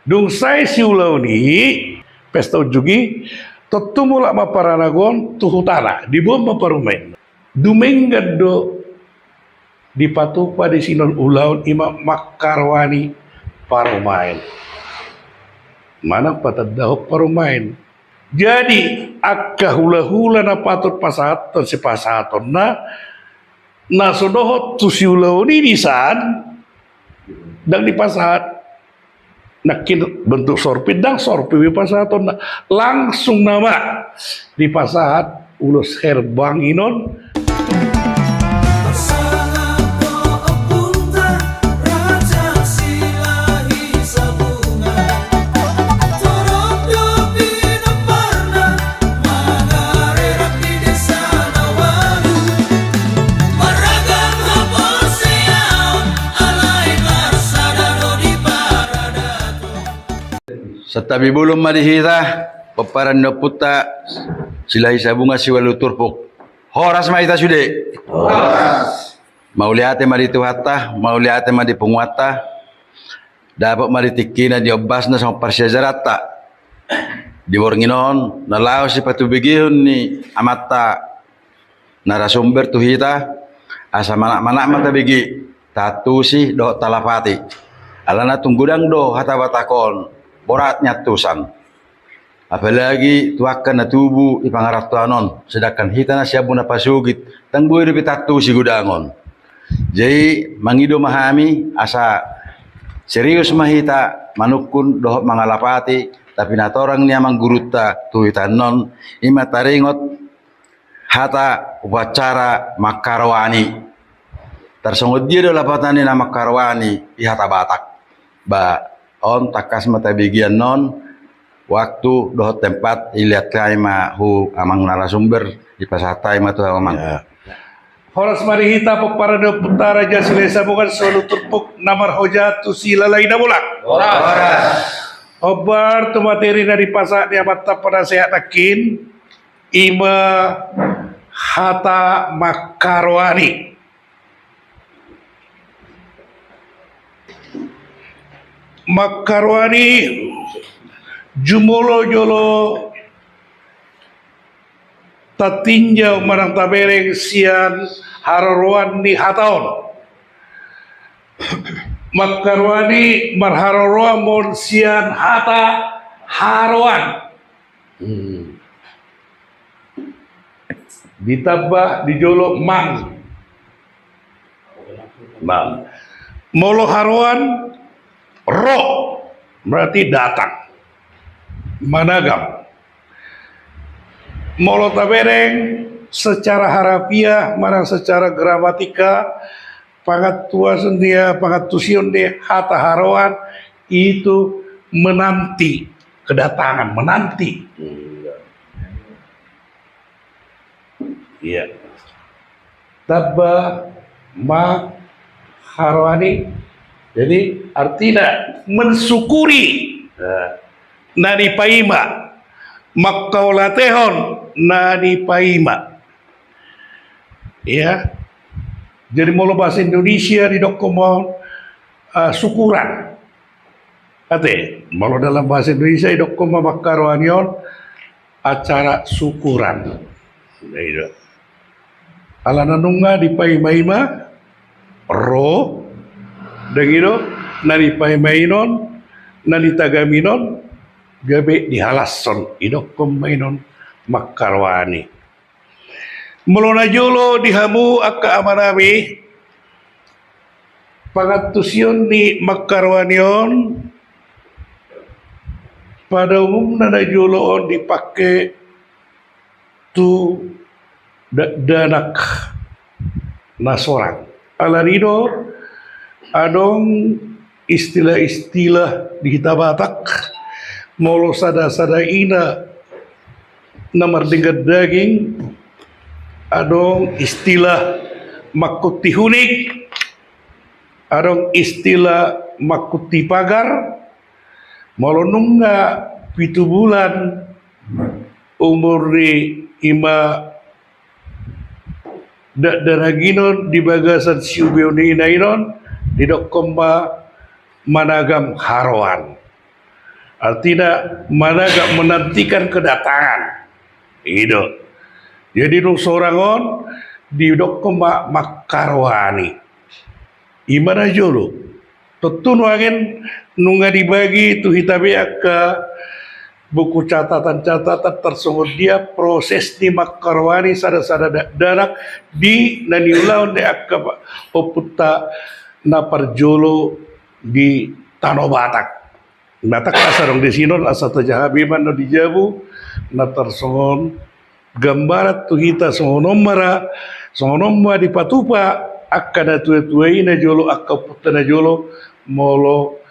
Dung sai siulau ni pesta ujugi totumula maparanagon tuhutana di bawah maparumain. Dumenggad do di patupa di sinon ulaun ima makarwani parumain. Mana patadaw parumain. Jadi akka hula-hula na patut pasaton si pasaton na nasodohot tu siulau ni disan dan di pasahat nakin bentuk sorpit dan sorpi pasaton na langsung nama di pasahat ulus herbang inon Setabi bulum madihita paparan no puta sila isa bunga siwalu turpuk horas mahita sude horas mauliate maritu hatta mauliate madi pungwata dapat maritikina diobas na sa parsyajarata di bornginon nalao si patubigihon ni amata narasumber tuhita asa manak mata bigi tatusi do talapati alana tunggudang do hata batakon borat nyatusan apalagi tuakan na tubu ipangaratuanon sedangkan hita na siya na pasugit tangbuy na pitatu si gudangon jadi mangido mahami asa serius mahita manukun dohot mangalapati tapi natorang niya mangguruta tuhitan non imataringot hata upacara makarwani tersunggut dia do lapatan ni na makarwani ihata batak ba on takas mata bagian non waktu dohot tempat ilihat kaima hu amang narasumber di pasatai matu amang ya. Horas marihita paparado putara jasilesa bukan selalu turpuk namar hojatu sila lain bulak horas obar tu materi dari pasak dia mata pada sehat akin ima hata makarwani makarwani jumolo jolo tatinjau marang tabereng sian hararuan ni hataon makarwani marhararuan mon sian hata harawan ditambah dijolo mang molo harawan ro berarti datang managam molo tabereng secara harafiah marang secara gramatika pangatua sendia pangatusion dia hata harawan itu menanti kedatangan menanti iya tabba ma harwani jadi artinya mensyukuri nani paima makaulatehon nani paima ya jadi mau bahasa Indonesia di dokumen syukuran ate mau dalam bahasa Indonesia di dokumen makarwanion acara syukuran ala nanunga di paima ro dagino nani paimainon nani tagaminon gabe dihalasson idok pemainon makarwani mulona jolo dihamu akka amarami pangatusion ni makarwanion pada umumnya na jolo dipakai tu danak nasorang alarido adong istilah-istilah di kita Batak molo sada-sada ina namar dengan daging adong istilah makuti hunik adong istilah makuti pagar molo nungga 7 bulan umur di ima daraginon di bagasan siubioni inainon didok komba managam harawan Artinya mana gak menantikan kedatangan. Itu. Jadi nung sorangon di dokoma makarwani. Imana jolo. Tentu nuangin nunga dibagi tu hitabe ke buku catatan-catatan tersebut dia proses di makarwani sada-sada danak di naniulaun de akka oputa na parjolo di Tanah Batak. Batak kasarong di sinon asa tajahabiman no dijabu na tersongon gambarat tu hita songonomara di patupa akka na tuai na jolo akka puta na jolo molo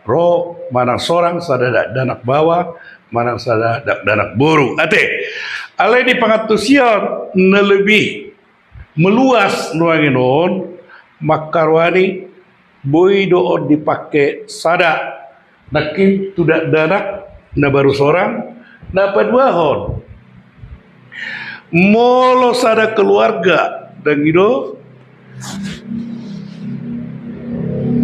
ro manang sorang sada danak bawa manang sada danak boru ate alai di pangatusian na lebih meluas nuanginon makarwani boy doon dipakai sada nakin tidak danak na baru sorang na paduahon molo sada keluarga dan itu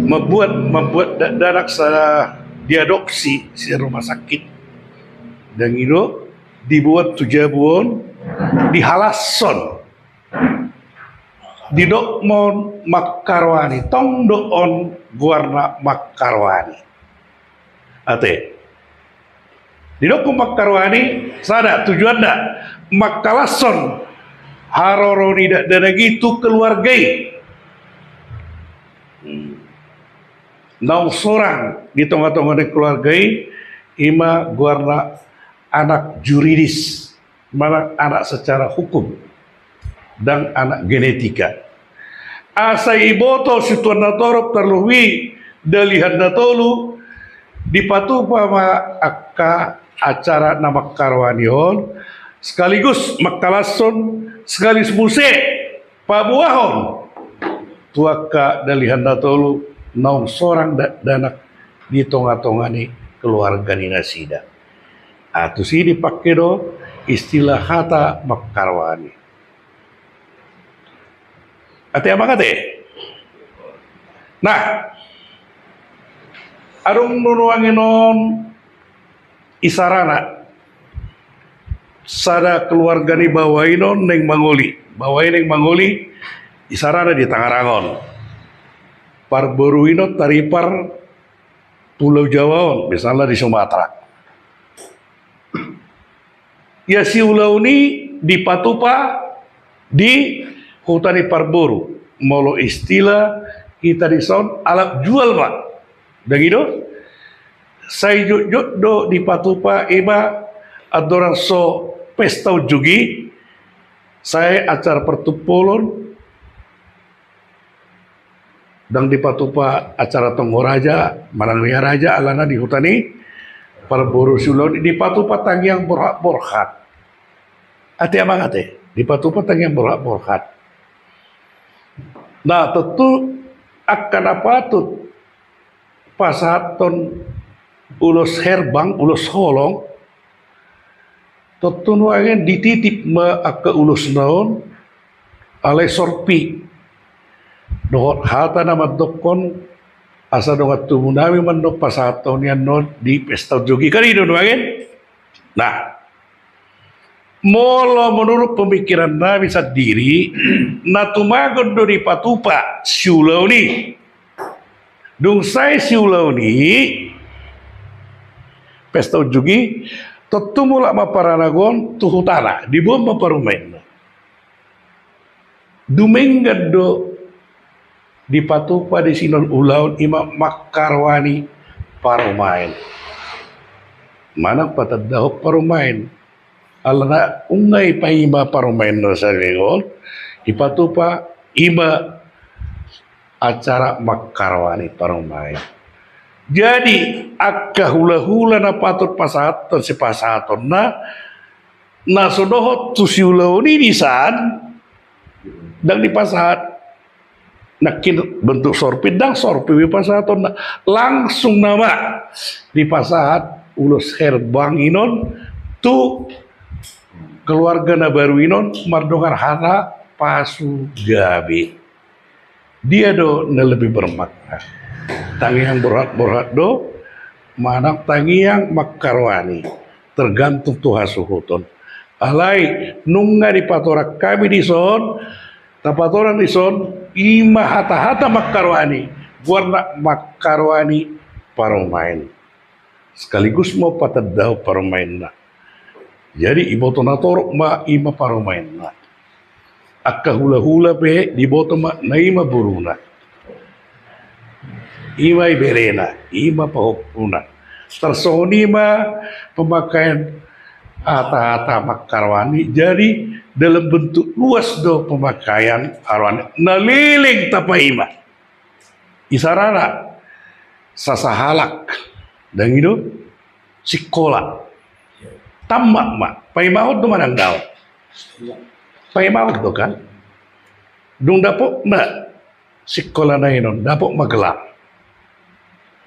membuat danak sada diadopsi di rumah sakit dan itu dibuat tujabuan di Halason di dokmon makarwani tong doon guarna makarwani ate di dokmon makarwani sada tujuannya makalason haroroni dan gitu keluargai naung sorang di tengah-tengah keluargai ima guarna anak juridis mana anak secara hukum dan anak genetika. Asa iboto situan natorop terluwi dalihan natolu dipatupa ma akka acara nama karwanion sekaligus makalason sekaligus muse pabuahon tuaka dalihan natolu naung sorang danak di tengah-tengah ni keluarga ni nasida. Atu si dipakai do istilah hata makarwani. Ate apa kate? Nah, arung nunuanginon isarana sada keluarga ni bawainon neng mangoli, bawain neng mangoli isarana di Tangarangon. Parboruino taripar Pulau Jawa, misalnya di Sumatera. Ya si ulau ni di Patupa di Hutani Parboru molo istilah kita di sound alat jual pak dan itu saya jujur do di Patupa iba adoran so pesta jugi saya acara pertupolon dan di Patupa acara Tonggoraja Marangria Raja alana di Hutani Parboru Sulon di Patupa tangiang borhat ate abang ate di Patupa tangiang borhat. Nah tentu akan patut pasaton ulos herbang ulos holong tentu nuangen dititip me akka ulos naon alai sorpi dohot hata nama dokon asa dongat tumunami mandok pasaton yan non di pesta jogi kali do nuangen. Nah molo menurut pemikiran Nabi sendiri natumagon do di Patupa siulau ni dung sai siulau ni pesta jugi tetumula maparanagon tuhutana di bom maparumain dumengga do di Patupa di sinon ulaun ima makarwani parumain mana patadahok parumain alana ungay paima parumain no sa lingon ipatupa ima acara makarwani parumain jadi akka hula-hula na patut pasaton si pasaton na sodohot tu si ulau ni disan dan di pasahat nakin bentuk sorpi dan sorpi di pasaton na langsung nama di pasahat ulos herbang inon tu keluarga na baru inon mardongar hana pasu gabi dia do na lebih bermakna tangi yang berhat do manap tangiang makarwani tergantung tuha suhuton alai nunga di patorak kami di son tapatoran di son ima hata-hata makarwani warna makarwani paromain sekaligus mau patadaw paromain na jadi iboto na torok ma ima paromain na akka hula-hula pe diboto ma na ima buruna ima iberena ima pahopuna tersoni ma pemakaian hata-hata makarwani jadi dalam bentuk luas do pemakaian arwani naliling tapaima isarana sasahalak dan itu sikola tamak mak paimahot do manang daw paimahot do kan dung dapok na sikola na inon dapok magelang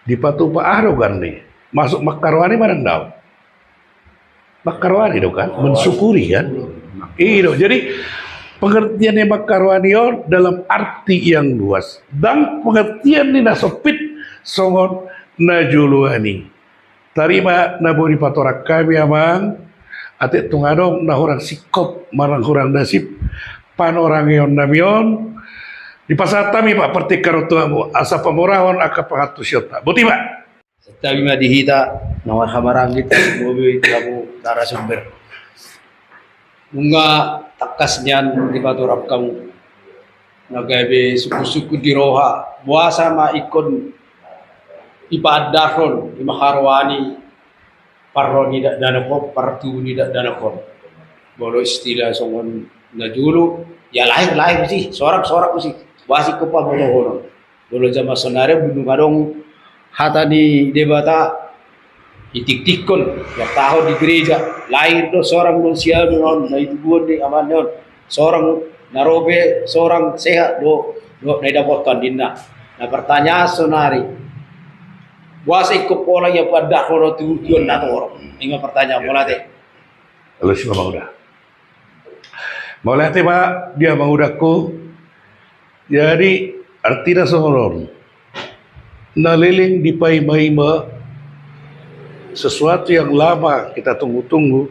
di patu pa aro gani masuk makarwani manang daw makarwani do kan mensyukuri kan itu jadi pengertiannya makarwani dalam arti yang luas dan pengertian ni nasopit songon najuluani tarima naburi patorak kami amang ate tungadong na orang sikop marang orang nasib pan orang yon namion di pasatami pak pertikar tuamu asa pamorahon aka pangatus yota buti pak Tabi madihita nawar hamarangit mobil kamu narasumber. Bunga takas niyan di baturap kamu nagabe suku-suku di roha buasa ma ikon ipaadakon di makarwani parro ni danakon partu ni danakon bolo istilah songon najulu ya lahir sih sorak sih wasi ko pa bolo jama sonare bunung adong hata di debata itik-tikon ya tahu di gereja lahir do seorang manusia non na itubuan di aman non seorang narobe seorang sehat do dapatkan dinna nah pertanyaan sonari buasa ikut pola yang pada kono tujuan nator ini pertanyaan pola teh lalu siapa maudah maulah teh pak dia maudahku jadi artinya soron naliling di paima sesuatu yang lama kita tunggu-tunggu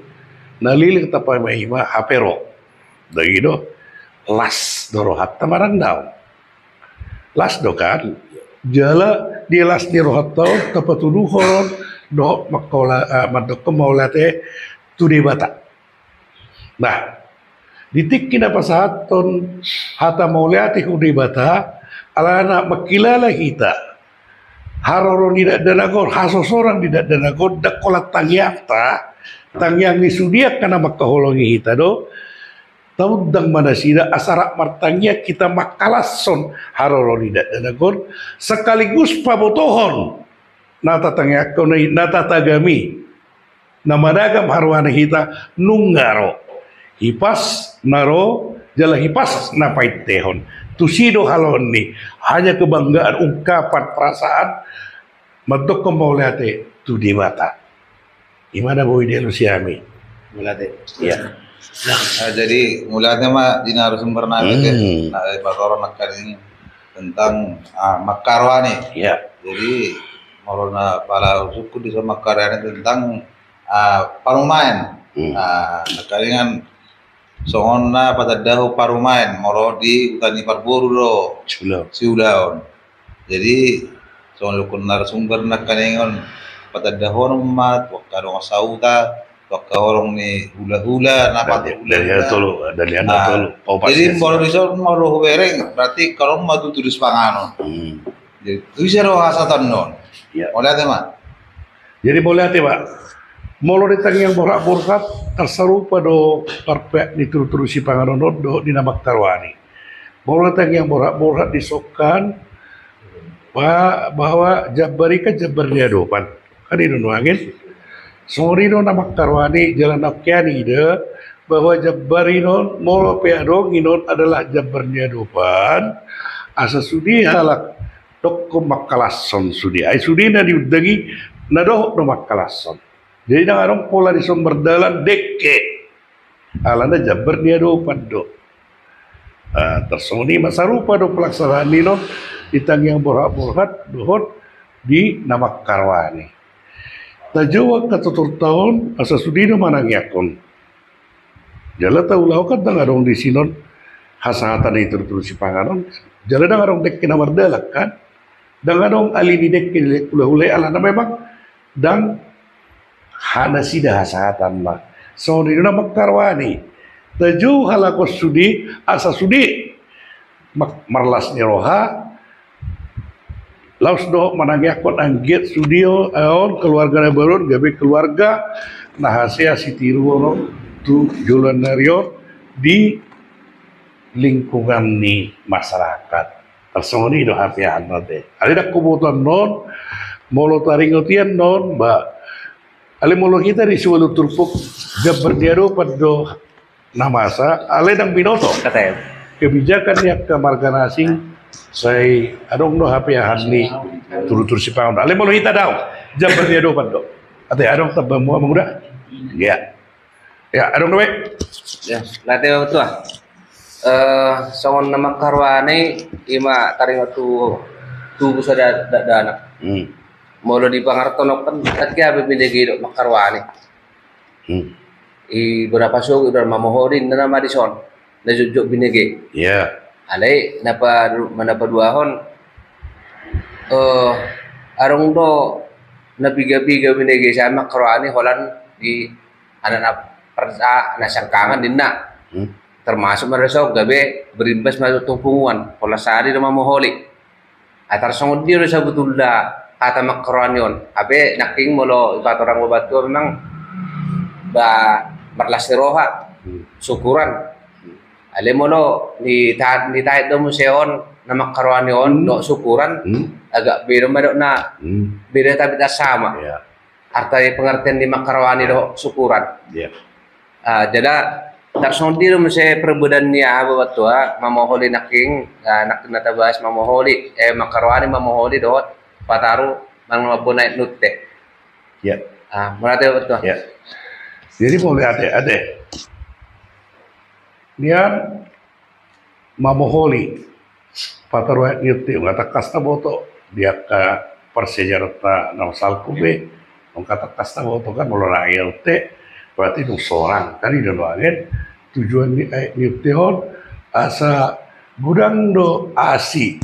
naliling ta paima hapero dari itu las dorohat tamarang daw las do kan jala di las ni rohat tau tapatuduhon do makola madok maulate tu debata nah ditik kina pasahaton hata maulati ku debata alana makilala kita haroro tidak danagor haso sorang tidak danagor dakolat tangyang ni sudia kana makaholongi hita do taudang manasida asara martangya kita makalason haroro tidak danagor sekaligus pabotohon nata tangyak konai nata tagami namadagam harwana hita nunggaro hipas naro jala hipas napai tehon tusido halon ni hanya kebanggaan ungkapan perasaan madok kemaulate tu debata gimana boy dia lusiami mulate ya Jadi mulanya mah di narasumber nabi nah batoran nakar ini tentang makarwani. ya Jadi morona para suku di sama makarwani tentang parumain. Nakaringan sohonna pada dahu parumain moro di utani parburu do siulaon. Jadi sohon lukun narasumber nakaringan pada dahon mat wakadong sauta wakahorong ni hula-hula napat dari tolo dari anda tolo jadi moro diso moro bereng berarti kalau madu tulis panganon jadi tulisero hasatan non ya oleh teman jadi boleh hati pak molo ditang yang borak-borak terserupa do parpek diterusi panganon do dinamak tarwani molo ditang yang borak-borak disokan bahwa jabarika jabarnya dopan kan itu nuangin Sorino nama karwani jalan akyani ide bahwa Jabarino molo peadong inon adalah Jabarnya dopan asa sudi halak dokko makalason sudi ai sudi na diudangi nadoh no makalason jadi nangarong pola di sumber dalan dekke alana Jabarnya dopan do tersoni masarupa do pelaksanaan nino ditang yang borak-borak dohot di nama karwani Tajawa katutur tahun asa sudino manangyakon. Jala tahu kan tang arong di sinon hasahatan itu terus si panganon. Jala dang arong dek kinamardalak kan. Dang arong alini dek kinilek ulay ala na memang dang hana sida hasahatan lah. So dino na magkarwani. Tajawa halakos sudi asa sudi marlas ni roha. Laos do manangyakon ang get studio aon keluarga na baron gabi keluarga nah hasil si tiru tu jualan di lingkungan ni masyarakat tersoni do hapian nate ali dak kubutan non molo taringotian non ba ali molo kita di suatu turpuk gaberdiado paddo namasa ali dang binoto Katanya. kebijakan yang ke marga asing saya adong no HP hadli turu-turu si paun. Ale mau hita daw. Jam berdia do pando. Ate adong tabang mo muda. Ya. Ya adong we. Ya, latih waktu songon nama karwane ima taring waktu tubuh sada anak. Molo di pangartonok kan ketika bibili dok makarwane. I berapa suku udah mamohorin na Madison. Na jujuk binigi. Ya. Alay napa duahon arong do nabiga-biga binigay sa makarwani holan di anak na sangkangan din na termasuk meresok gabi berimbas matutungpungan hola sari na mamuholi at arsong di sa butulda kata makarwani yon abe naking molo ibatorang babatu memang ba marlas roha syukuran ale mono ni tahit do museon na makarwani on do syukuran agak biro madok na biro tapi sama arti pengertian di makarwani do syukuran jadi tarsong diro muse perbedaan niya babat tua mamoholi naking nak natabas mamoholi makarwani mamoholi do pataru mang mabunay nutte merata babat tua Jadi boleh ade nian mamoholi patarwa nirti ngata kasta boto dia ka persejarata na salkube ngata kasta boto kan molora ilte berarti dong seorang tadi do agen tujuan ni nirti hon asa gudang do asi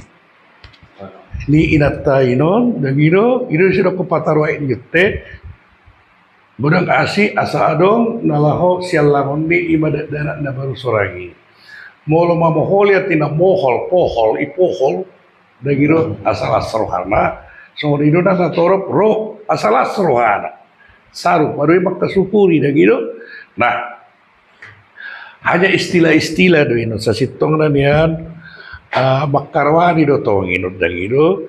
ni inata inon dagiro sudah ko patarwa nirti Budang asi asa adong nalaho sialangon ni ibadat darat na baru sorangi. Molo mamohol ya tina mohol pohol ipohol dagiro asal asrohana. So dino na torop roh asal asrohana. Saru baru makta supuri dagiro. Nah hanya istilah-istilah do ino sa sitong na niyan makarwani do tong ino dagiro.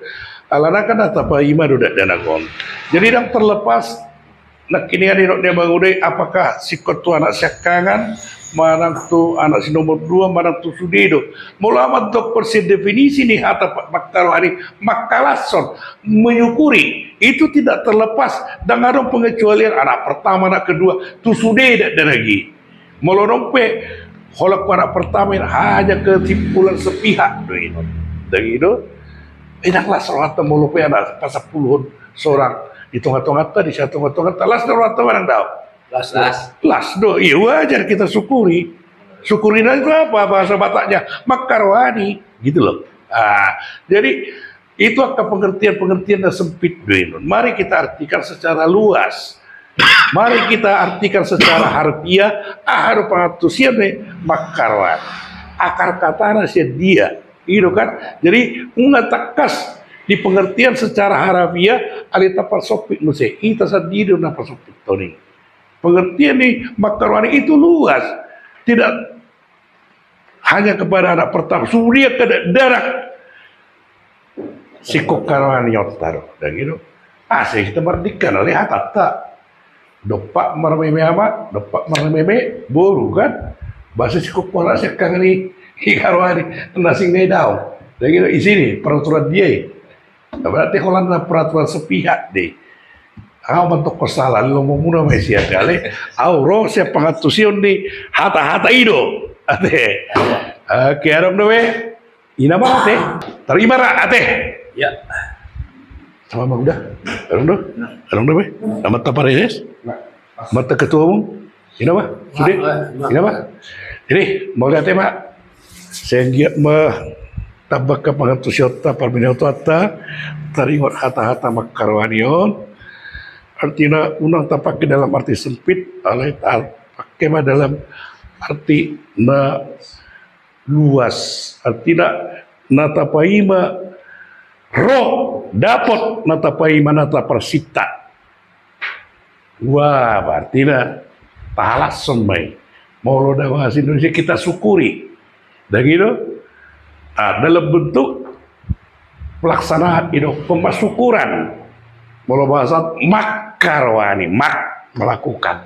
Alana kan atapa ima do danagon. Jadi yang terlepas nak kini ada dia bangunai apakah si ketua anak syakangan manang tu anak si nomor 2 manang tu sudido mulamat dok persen definisi ni hata makalari makalason menyukuri itu tidak terlepas dengan pengecualian anak pertama anak kedua tu sudah dan lagi molorompe holak anak pertama hanya kesimpulan sepihak do ini dan itu enaklah serata molope anak pasapuluhun seorang hitung-hitungan tadi satu hitungan las do atau barang daw las do iya wajar kita syukurin itu apa bahasa Bataknya makarwani gitu loh jadi itu akan pengertian yang sempit do mari kita artikan secara luas mari kita artikan secara harfiah haru pangatusian makarwan akar katana dia itu kan jadi ngatakas di pengertian secara harafiah alita pasopik nuse ita sendiri na pasopik toni pengertian ni makarwani itu luas tidak hanya kepada anak pertama surya ke darah sikok karwani yotaro dan gitu saya kita merdeka oleh hatata dopak marmeme amat dopak marmeme boru kan bahasa sikok pola sekarang ni karwani nasing nedau dan gitu di sini peraturan dia berarti kalau ada peraturan sepihak deh. Aku bentuk kesalahan lo mau muna masih ada le. Aku roh siapa ngatusion di hata ido. Ate. Kiarong doe. Ina ba ate? Terima ra ate. Ya. Sama Bang udah. Arong dah, be. Nama Taparedes. Mata ketua umum. Ini apa? Sudah. Ini apa? Jadi, mau lihat ya, Pak. Saya giat tabak ke pangatusiyota parminautuata taringot hata-hata makarwanion. Artinya unang tapak ke dalam arti sempit, alai pakai mah dalam arti na luas. Artinya natapai mah roh dapat natapai manata persita. Wah, artinya pahala semai. Mau lo bahasa Indonesia kita syukuri. Dan gitu, dalam bentuk pelaksanaan itu pemasukuran. Mau bahasa makarwani, melakukan.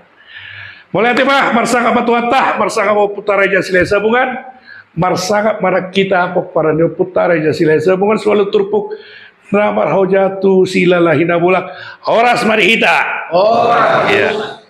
Mulai tiba marsanga batuata, marsanga mau putara jasile sabungan, marsanga para kita para putara jasile sabungan selalu turpuk namar hojatu sila lahina bulak horas marihita. Oh. Ya.